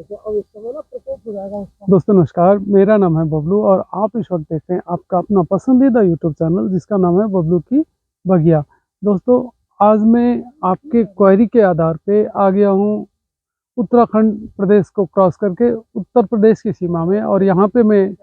तो अब इस समय ना प्रकोप हो जाएगा उसका। दोस्तों नमस्कार, मेरा नाम है बबलू और आप इस वक्त देख रहे हैं आपका अपना पसंदीदा यूट्यूब चैनल जिसका नाम है बबलू की बगिया। दोस्तों आज मैं आपके क्वेरी के आधार पे आ गया हूँ उत्तराखंड प्रदेश को क्रॉस करके उत्तर प्रदेश की सीमा में, और यहाँ पे मैं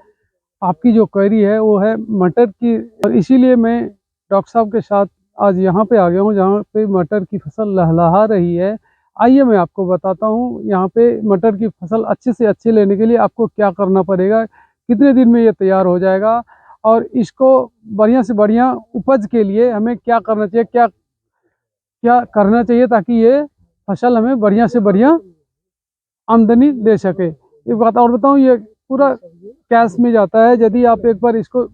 आपकी जो क्वेरी है वो है मटर की, और इसीलिए मैं डॉक्टर साहब के साथ आज यहाँ पे आ गया हूँ जहाँ पे मटर की फसल लहलहा रही है। आइए मैं आपको बताता हूँ यहाँ पे मटर की फसल अच्छे से अच्छे लेने के लिए आपको क्या करना पड़ेगा, कितने दिन में ये तैयार हो जाएगा, और इसको बढ़िया से बढ़िया उपज के लिए हमें क्या करना चाहिए, क्या क्या करना चाहिए ताकि ये फसल हमें बढ़िया से बढ़िया आमदनी दे सके। एक बात और बताऊँ, ये पूरा कैश में जाता है। यदि आप एक बार इसको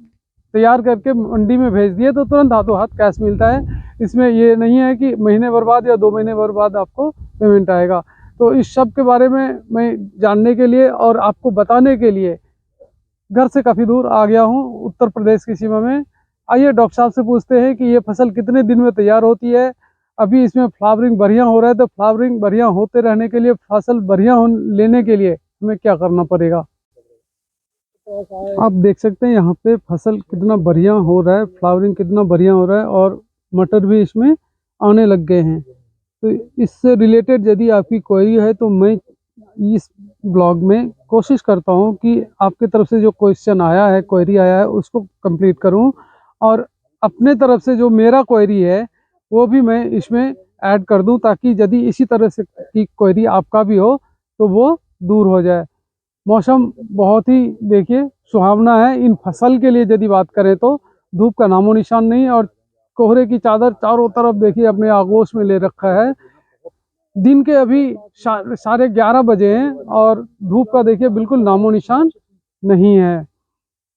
तैयार करके मंडी में भेज दिए तो तुरंत हाथों हाथ कैश मिलता है। इसमें ये नहीं है कि महीने भर बाद या 2 महीने भर बाद आपको पेमेंट आएगा। तो इस सब के बारे में मैं जानने के लिए और आपको बताने के लिए घर से काफ़ी दूर आ गया हूँ उत्तर प्रदेश की सीमा में। आइए डॉक्टर साहब से पूछते हैं कि ये फसल कितने दिन में तैयार होती है। अभी इसमें फ्लावरिंग बढ़िया हो रहा है, तो फ्लावरिंग बढ़िया होते रहने के लिए, फसल बढ़िया लेने के लिए हमें क्या करना पड़ेगा। आप देख सकते हैं यहाँ पे फसल कितना बढ़िया हो रहा है, फ्लावरिंग कितना बढ़िया हो रहा है, और मटर भी इसमें आने लग गए हैं। तो इससे रिलेटेड यदि आपकी क्वेरी है तो मैं इस ब्लॉग में कोशिश करता हूँ कि आपके तरफ से जो क्वेश्चन आया है, क्वेरी आया है, उसको कंप्लीट करूँ, और अपने तरफ से जो मेरा क्वेरी है वो भी मैं इसमें ऐड कर दूं, ताकि यदि इसी तरह से की क्वेरी आपका भी हो तो वो दूर हो जाए। मौसम बहुत ही देखिए सुहावना है इन फसल के लिए। यदि बात करें तो धूप का नामो निशान नहीं, और कोहरे की चादर चारों तरफ देखिए अपने आगोश में ले रखा है। दिन के अभी 11:30 बजे हैं और धूप का देखिए बिल्कुल नामो निशान नहीं है।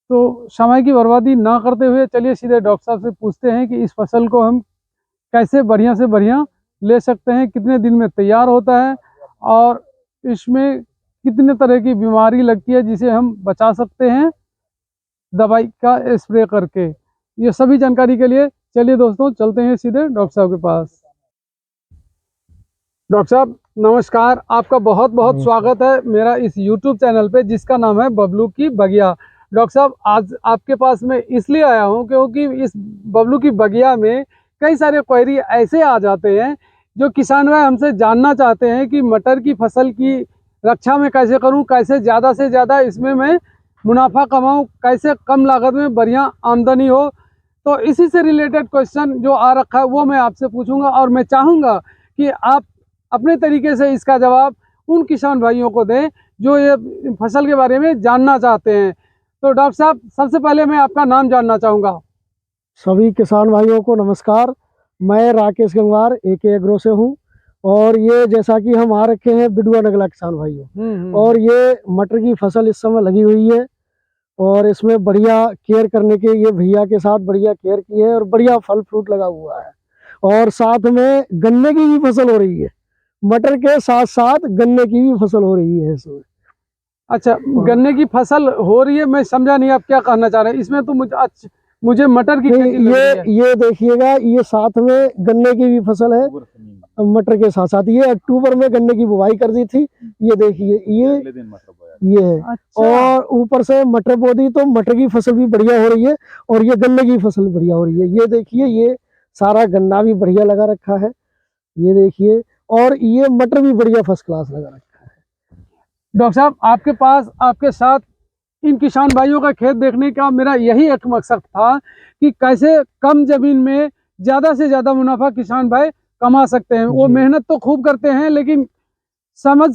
तो समय की बर्बादी ना करते हुए चलिए सीधे डॉक्टर साहब से पूछते हैं कि इस फसल को हम कैसे बढ़िया से बढ़िया ले सकते हैं, कितने दिन में तैयार होता है, और इसमें कितने तरह की बीमारी लगती है जिसे हम बचा सकते हैं दवाई का स्प्रे करके। ये सभी जानकारी के लिए चलिए दोस्तों चलते हैं सीधे डॉक्टर साहब के पास। डॉक्टर साहब नमस्कार, आपका बहुत बहुत स्वागत है मेरा इस YouTube चैनल पे जिसका नाम है बबलू की बगिया। डॉक्टर साहब आज आपके पास मैं इसलिए आया हूँ क्योंकि इस बबलू की बगिया में कई सारे क्वेरी ऐसे आ जाते हैं जो किसान भाई हमसे जानना चाहते हैं कि मटर की फसल की रक्षा में कैसे करूँ, कैसे ज़्यादा से ज़्यादा इसमें मैं मुनाफा कमाऊँ, कैसे कम लागत में बढ़िया आमदनी हो। तो इसी से रिलेटेड क्वेश्चन जो आ रखा है वो मैं आपसे पूछूंगा, और मैं चाहूँगा कि आप अपने तरीके से इसका जवाब उन किसान भाइयों को दें जो ये फसल के बारे में जानना चाहते हैं। तो डॉक्टर साहब सबसे पहले मैं आपका नाम जानना चाहूँगा। सभी किसान भाइयों को नमस्कार। मैं राकेश गंगवार AK एग्रो से हूँ, और ये जैसा कि हम आ रखे हैं बिडुआ नगला किसान भाइयों, और ये मटर की फसल इस समय लगी हुई है, और इसमें बढ़िया केयर करने के ये भैया के साथ बढ़िया केयर की है, और बढ़िया फल फ्रूट लगा हुआ है, और साथ में गन्ने की भी फसल हो रही है। मटर के साथ साथ गन्ने की भी फसल हो रही है इसमें। अच्छा, गन्ने की फसल हो रही है, मैं समझा नहीं आप क्या कहना चाह रहे हैं इसमें। तो मुझे मटर की खेती लग रही है। ये देखिएगा, ये साथ में गन्ने की भी फसल है मटर के साथ साथ। ये अक्टूबर में गन्ने की बुवाई कर दी थी, ये देखिए ये है। अच्छा। और ऊपर से मटर बो दी तो मटर की फसल भी बढ़िया हो रही है, और ये गन्ने की फसल बढ़िया हो रही है। ये देखिए, ये सारा गन्ना भी बढ़िया लगा रखा है, ये देखिए, और ये मटर भी बढ़िया फर्स्ट क्लास लगा रखा है। डॉक्टर साहब आपके पास आपके साथ इन किसान भाइयों का खेत देखने का मेरा यही एक मकसद था कि कैसे कम जमीन में ज़्यादा से ज़्यादा मुनाफा किसान भाई कमा सकते हैं। वो मेहनत तो खूब करते हैं लेकिन समझ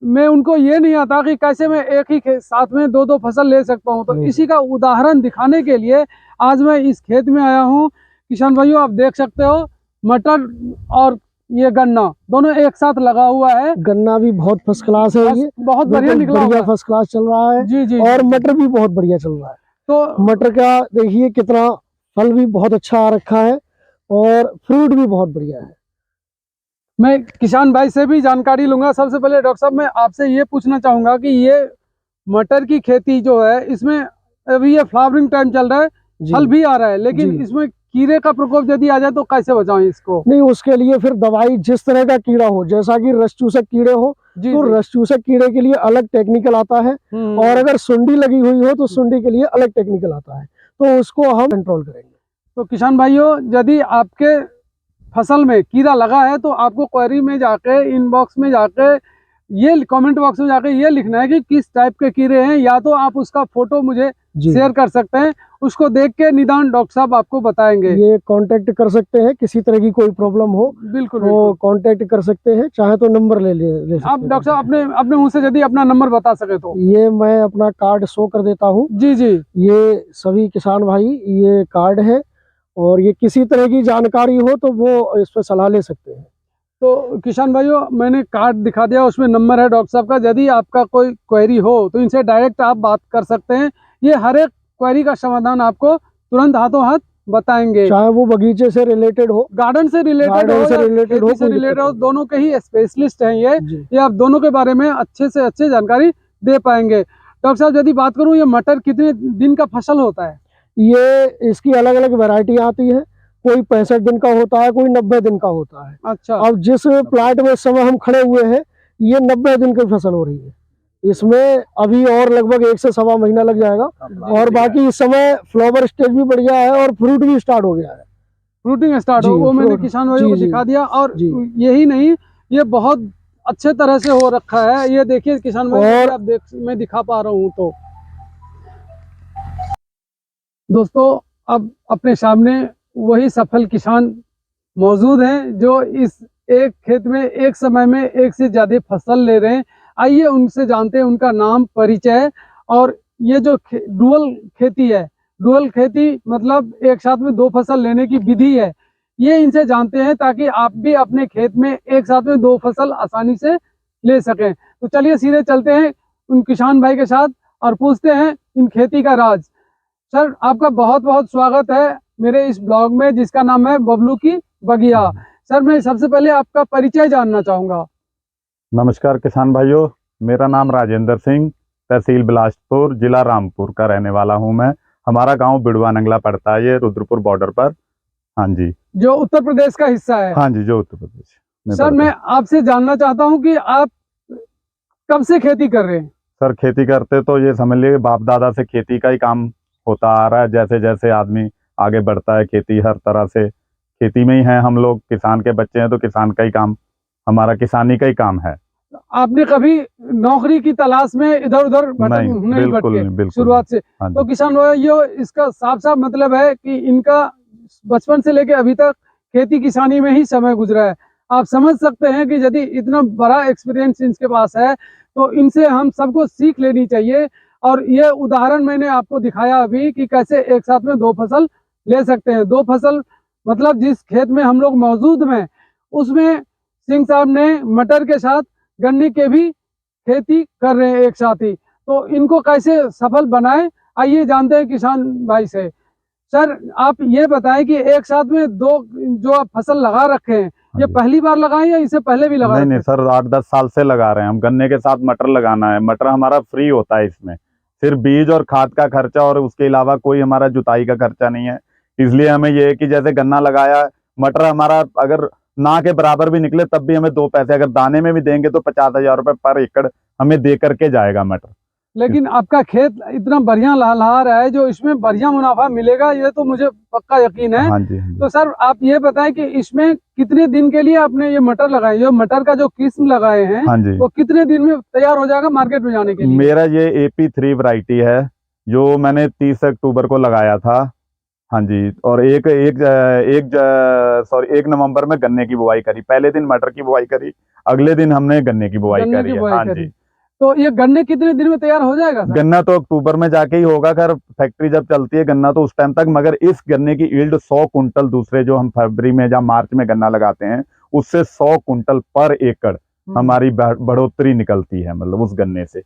में उनको ये नहीं आता कि कैसे मैं एक ही साथ में दो फसल ले सकता हूँ। तो इसी का उदाहरण दिखाने के लिए आज मैं इस खेत में आया हूँ। किसान भाइयों आप देख सकते हो मटर और ये गन्ना दोनों एक साथ लगा हुआ है। गन्ना भी बहुत फर्स्ट क्लास है, ये बहुत बढ़िया निकला, बढ़िया फर्स्ट क्लास चल रहा है। जी जी। और मटर भी बहुत बढ़िया चल रहा है। तो मटर का देखिए कितना फल भी बहुत अच्छा आ रखा है, और फ्रूट भी बहुत बढ़िया है। मैं किसान भाई से भी जानकारी लूंगा। सबसे पहले डॉक्टर साहब मैं आपसे ये पूछना चाहूंगा कि ये मटर की खेती जो है इसमें अभी ये फ्लावरिंग टाइम चल रहा है, फल भी आ रहा है, लेकिन इसमें कीड़े का प्रकोप यदि आ जाए तो कैसे बचाएं इसको? नहीं, उसके लिए फिर दवाई जिस तरह का कीड़ा हो, जैसा कि रस चूसक कीड़े हो जी तो जी। रस चूसक कीड़े के लिए अलग टेक्निकल आता है, और अगर सुंडी लगी हुई हो तो सुंडी के लिए अलग टेक्निकल आता है, तो उसको हम कंट्रोल करेंगे। तो किसान भाइयों, यदि आपके फसल में कीड़ा लगा है तो आपको क्वेरी में जाके, इनबॉक्स में जाके, ये कमेंट बॉक्स में जाके ये लिखना है कि किस टाइप के कीड़े हैं, या तो आप उसका फोटो मुझे जी, शेयर कर सकते हैं, उसको देख के निदान डॉक्टर साहब आपको बताएंगे। ये कांटेक्ट कर सकते हैं, किसी तरह की कोई प्रॉब्लम हो बिल्कुल तो बिल्कुल। कांटेक्ट कर सकते हैं, चाहे तो नंबर ले सकते आप हैं। डॉक्टर साहब अपने अपने मुंह से यदि अपना नंबर बता सके तो। ये मैं अपना कार्ड शो कर देता हूँ। जी जी। ये सभी किसान भाई, ये कार्ड है, और ये किसी तरह की जानकारी हो तो वो इस पर सलाह ले सकते हैं। तो किसान भाइयों, मैंने कार्ड दिखा दिया, उसमें नंबर है डॉक्टर साहब का। यदि आपका कोई क्वेरी हो तो इनसे डायरेक्ट आप बात कर सकते हैं। ये हर एक क्वेरी का समाधान आपको तुरंत हाथों हाथ बताएंगे, चाहे वो बगीचे से रिलेटेड हो, गार्डन से रिलेटेड हो गार्डन से या रिलेटेड हो, खेती से कोई रिलेटेड दिक्कत हो, नहीं। दोनों के ही स्पेशलिस्ट हैं जी, ये आप दोनों के बारे में अच्छे से अच्छे जानकारी दे पाएंगे। डॉक्टर साहब, यदि बात करूं, ये मटर कितने दिन का फसल होता है? ये इसकी अलग अलग वैरायटी आती है, कोई 65 दिन का होता है, कोई 90 दिन का होता है। अच्छा। अब जिस प्लांट में इस समय हम खड़े हुए हैं, ये 90 दिन की फसल हो रही है। इसमें अभी और लगभग 1 से सवा महीना लग जाएगा, और बाकी इस समय फ्लावर स्टेज भी बढ़िया है और फ्रूट भी स्टार्ट हो गया है। फ्रूटिंग स्टार्ट हो, जी, वो मैंने फ्रूट, किसान भाइयों को जी, दिखा दिया। और जी। यही नहीं, ये बहुत अच्छे तरह से हो रखा है। ये देखिए किसान भाई, और आप देख, मैं दिखा पा रहा हूँ तो दोस्तों, अब अपने सामने वही सफल किसान मौजूद हैं जो इस एक खेत में एक समय में एक से ज्यादा फसल ले रहे हैं। आइए उनसे जानते हैं उनका नाम, परिचय, और ये जो डुअल खेती है, डुअल खेती मतलब एक साथ में 2 फसल लेने की विधि है, ये इनसे जानते हैं ताकि आप भी अपने खेत में एक साथ में 2 फसल आसानी से ले सकें। तो चलिए सीधे चलते हैं उन किसान भाई के साथ और पूछते हैं इन खेती का राज। सर, आपका बहुत बहुत स्वागत है मेरे इस ब्लॉग में, जिसका नाम है बबलू की बगिया। सर, मैं सबसे पहले आपका परिचय जानना चाहूंगा। नमस्कार किसान भाइयों, मेरा नाम राजेंद्र सिंह, तहसील बिलासपुर, जिला रामपुर का रहने वाला हूं मैं। हमारा गांव बिडवा नंगला पड़ता है, ये रुद्रपुर बॉर्डर पर। हाँ जी। जो उत्तर प्रदेश का हिस्सा है। हाँ जी, जो उत्तर प्रदेश में सर, पड़ता मैं है। आपसे जानना चाहता हूं कि आप कब से खेती कर रहे हैं? सर, खेती करते तो ये समझ लीजिए बाप दादा से खेती का ही काम होता आ रहा है। जैसे जैसे आदमी आगे बढ़ता है, खेती हर तरह से खेती में ही है। हम लोग किसान के बच्चे हैं तो किसान का ही काम, हमारा किसानी का ही काम है। आपने कभी नौकरी की तलाश में इधर उधर नहीं, नहीं बिल्कुल भटके नहीं, बिल्कुल शुरुआत से? हाँ तो जी। किसान भाइयों, इसका साफ साफ मतलब है कि इनका बचपन से लेके अभी तक खेती किसानी में ही समय गुजरा है। आप समझ सकते हैं कि यदि इतना बड़ा एक्सपीरियंस इनके पास है तो इनसे हम सबको सीख लेनी चाहिए। और ये उदाहरण मैंने आपको दिखाया अभी कि कैसे एक साथ में 2 फसल ले सकते हैं। 2 फसल मतलब जिस खेत में हम लोग मौजूद हैं उसमें सिंह साहब ने मटर के साथ गन्ने के भी खेती कर रहे हैं एक साथ ही। तो इनको कैसे सफल बनाए, आइए जानते हैं किसान भाई से। सर, आप ये बताएं कि एक साथ में 2 जो आप फसल लगा रखे हैं, ये जी। पहली बार लगाए या इससे पहले भी लगा नहीं रखे नहीं हैं? सर, 8-10 साल से लगा रहे हैं हम। गन्ने के साथ मटर लगाना है, मटर हमारा फ्री होता है। इसमें सिर्फ बीज और खाद का खर्चा, और उसके अलावा कोई हमारा जुताई का खर्चा नहीं है। इसलिए हमें ये है कि जैसे गन्ना लगाया, मटर हमारा अगर ना के बराबर भी निकले तब भी हमें 2 पैसे अगर दाने में भी देंगे तो 50,000 रुपये पर एकड़ हमें दे करके जाएगा मटर। लेकिन आपका खेत इतना बढ़िया लहलहा रहा है, जो इसमें बढ़िया मुनाफा मिलेगा ये तो मुझे पक्का यकीन है। हाँ जी, हाँ जी। तो सर, आप ये बताएं कि इसमें कितने दिन के लिए आपने ये मटर लगाए, जो मटर का जो किस्म लगाए हैं हाँ जी, वो कितने दिन में तैयार हो जाएगा मार्केट में जाने के लिए? मेरा ये AP3 वैरायटी है, जो मैंने 30 अक्टूबर को लगाया था। हाँ जी। और एक नवंबर में गन्ने की बुआई करी। पहले दिन मटर की बुआई करी, अगले दिन हमने गन्ने की बुआई गन्ने करी की है। बुआई हाँ करी। जी। तो ये गन्ने कितने दिन में तैयार हो जाएगा सर? गन्ना तो अक्टूबर में जाके ही होगा, खैर फैक्ट्री जब चलती है गन्ना तो उस टाइम तक। मगर इस गन्ने की ईल्ड 100 कुंटल, दूसरे जो हम फरवरी में या मार्च में गन्ना लगाते हैं उससे 100 कुंटल पर एकड़ हमारी बढ़ोतरी निकलती है, मतलब उस गन्ने से।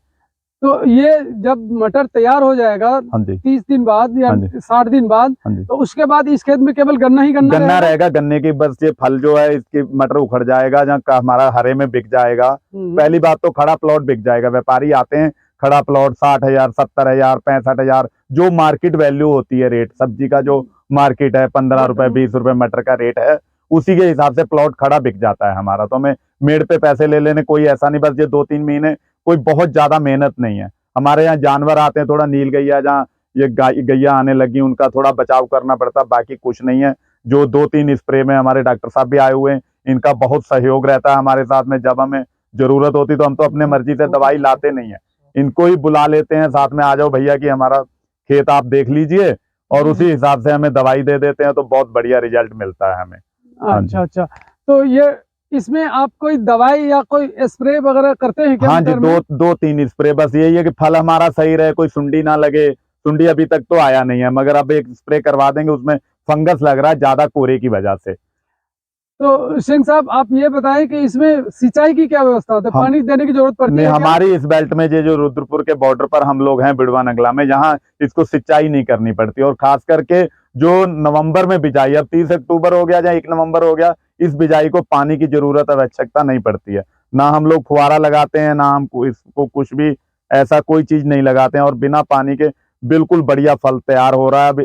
तो ये जब मटर तैयार हो जाएगा हाँ जी, 30 दिन बाद या हाँ जी, 60 दिन बाद, हाँ जी। तो उसके बाद इस खेत में केवल गन्ना ही गन्ना गन्ना रहेगा? रहेगा, गन्ने की बस ये फल जो है इसकी मटर उखड़ जाएगा, जहाँ हमारा हरे में बिक जाएगा। पहली बात तो खड़ा प्लॉट बिक जाएगा। व्यापारी आते हैं, खड़ा प्लॉट 60,000, 70,000, 65,000, जो मार्केट वैल्यू होती है, रेट सब्जी का जो मार्केट है, 15 रुपए 20 रुपए मटर का रेट है, उसी के हिसाब से प्लॉट खड़ा बिक जाता है हमारा। तो हमें मेड़ पे पैसे ले लेने कोई ऐसा नहीं, बस ये 2-3 महीने कोई बहुत ज्यादा मेहनत नहीं है। हमारे यहाँ जानवर आते हैं, थोड़ा नील गैया, जहाँ ये गैया आने लगी, उनका थोड़ा बचाव करना पड़ता, बाकी कुछ नहीं है। जो 2-3 स्प्रे में हमारे डॉक्टर साहब भी आए हुए हैं, इनका बहुत सहयोग रहता है हमारे साथ में। जब हमें जरूरत होती तो हम तो अपने मर्जी से दवाई लाते नहीं है, इनको ही बुला लेते हैं साथ में, आ जाओ भैया कि हमारा खेत आप देख लीजिए, और उसी हिसाब से हमें दवाई दे देते हैं, तो बहुत बढ़िया रिजल्ट मिलता है हमें। अच्छा अच्छा, तो ये इसमें आप कोई दवाई या कोई स्प्रे वगैरह करते हैं क्या? हाँ जी, 2-3 स्प्रे, बस यही है कि फल हमारा सही रहे, कोई सुंडी ना लगे। सुंडी अभी तक तो आया नहीं है, मगर अब एक स्प्रे करवा देंगे, उसमें फंगस लग रहा है ज्यादा कोरे की वजह से। तो सिंह साहब, आप ये बताएं कि इसमें सिंचाई की क्या व्यवस्था होती है? पानी देने की जरूरत पड़ती नहीं, है क्या? हमारी इस बेल्ट में जो रुद्रपुर के बॉर्डर पर हम लोग हैं, बिड़वा नगला में, जहाँ इसको सिंचाई नहीं करनी पड़ती, और खास करके जो नवंबर में बिजाई, अब 30 अक्टूबर हो गया या 1 नवंबर हो गया, इस बिजाई को पानी की जरूरत आवश्यकता नहीं पड़ती है। ना हम लोग फुहारा लगाते हैं, ना हम इसको कुछ भी ऐसा कोई चीज नहीं लगाते हैं, और बिना पानी के बिल्कुल बढ़िया फल तैयार हो रहा है। अब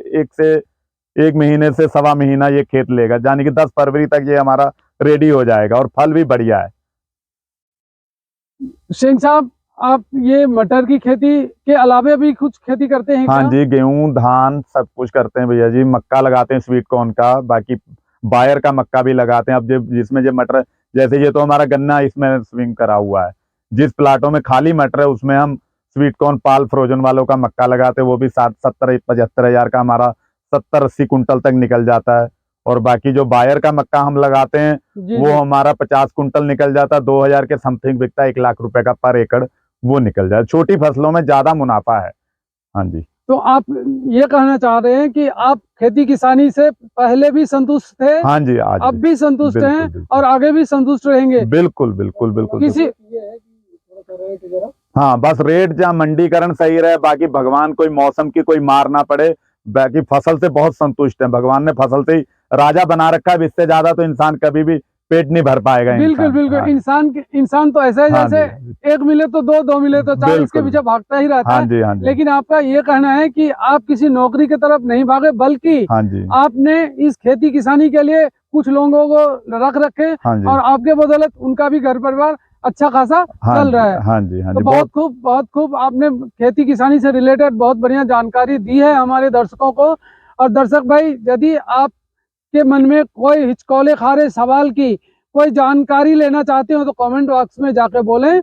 1 महीने से 1.25 महीना ये खेत लेगा, यानी कि 10 फरवरी तक ये हमारा रेडी हो जाएगा, और फल भी बढ़िया है। सिंह साहब, आप ये मटर की खेती के अलावा भी कुछ खेती करते हैं हाँ क्या? जी, गेहूं धान सब कुछ करते हैं भैया जी। मक्का लगाते हैं, स्वीट कॉर्न का, बाकी बायर का मक्का भी लगाते हैं। अब जिसमें जो मटर, जैसे ये तो हमारा गन्ना इसमें स्विंग करा हुआ है, जिस प्लाटों में खाली मटर है उसमें हम स्वीट कॉर्न पाल फ्रोजन वालों का मक्का लगाते हैं, वो भी 70-75 हजार का हमारा 70-80 कुंटल तक निकल जाता है। और बाकी जो बायर का मक्का हम लगाते हैं, जी वो जी। हमारा 50 कुंटल निकल जाता है, 2000 के समथिंग बिकता है, 1 लाख रुपए का पर एकड़ वो निकल जाए। छोटी फसलों में ज्यादा मुनाफा है। हाँ जी। तो आप ये कहना चाह रहे हैं कि आप खेती किसानी से पहले भी संतुष्ट थे, हाँ जी, आज अब भी संतुष्ट बिल्कुल, हैं, बिल्कुल। और आगे भी संतुष्ट रहेंगे? बिल्कुल बिल्कुल बिल्कुल किसी हाँ, बस रेट जहाँ मंडीकरण सही रहे, बाकी भगवान कोई मौसम की कोई मार ना पड़े, बाकी फसल से बहुत संतुष्ट है। भगवान ने फसल से ही राजा बना रखा है, इससे ज्यादा तो इंसान कभी भी पेट नहीं भर पाएगा। बिल्कुल इंसान, बिल्कुल, हाँ, इंसान तो ऐसा है हाँ जैसे जी, एक मिले तो दो, दो मिले तो चार, इसके बिल्कुल, पीछे भागता ही रहता हाँ है। जी, हाँ जी, लेकिन आपका ये कहना है कि आप किसी नौकरी की तरफ नहीं भागे, बल्कि हाँ जी, आपने इस खेती किसानी के लिए कुछ लोगों को रख रखे, हाँ जी, और आपके बदौलत उनका भी घर परिवार अच्छा खासा हाँ चल जी, रहा है। हाँ जी, हाँ तो जी, बहुत खूब, बहुत खूब आपने खेती किसानी से रिलेटेड बहुत बढ़िया जानकारी दी है हमारे दर्शकों को। और दर्शक भाई, यदि आपके मन में कोई हिचकोले खारे सवाल की कोई जानकारी लेना चाहते हो, तो कमेंट बॉक्स में जाके बोलें,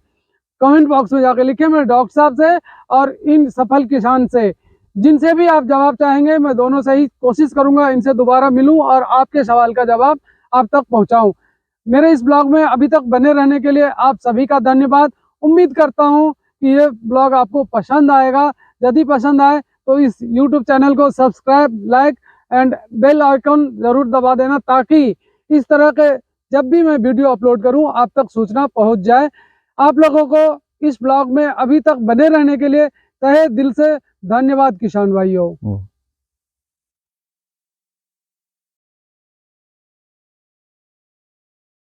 कमेंट बॉक्स में जाके लिखें। मैं डॉक्टर साहब से और इन सफल किसान से, जिनसे भी आप जवाब चाहेंगे, मैं दोनों से ही कोशिश करूंगा इनसे दोबारा मिलूं और आपके सवाल का जवाब आप तक पहुंचाऊं। मेरे इस ब्लॉग में अभी तक बने रहने के लिए आप सभी का धन्यवाद। उम्मीद करता हूं कि ये ब्लॉग आपको पसंद आएगा। यदि पसंद आए तो इस YouTube चैनल को subscribe, like and bell icon जरूर दबा देना, ताकि इस तरह के जब भी मैं वीडियो अपलोड करूं आप तक सूचना पहुंच जाए। आप लोगों को इस ब्लॉग में अभी तक बने रहने के लिए तहे दिल से धन्यवाद किसान भाइयों।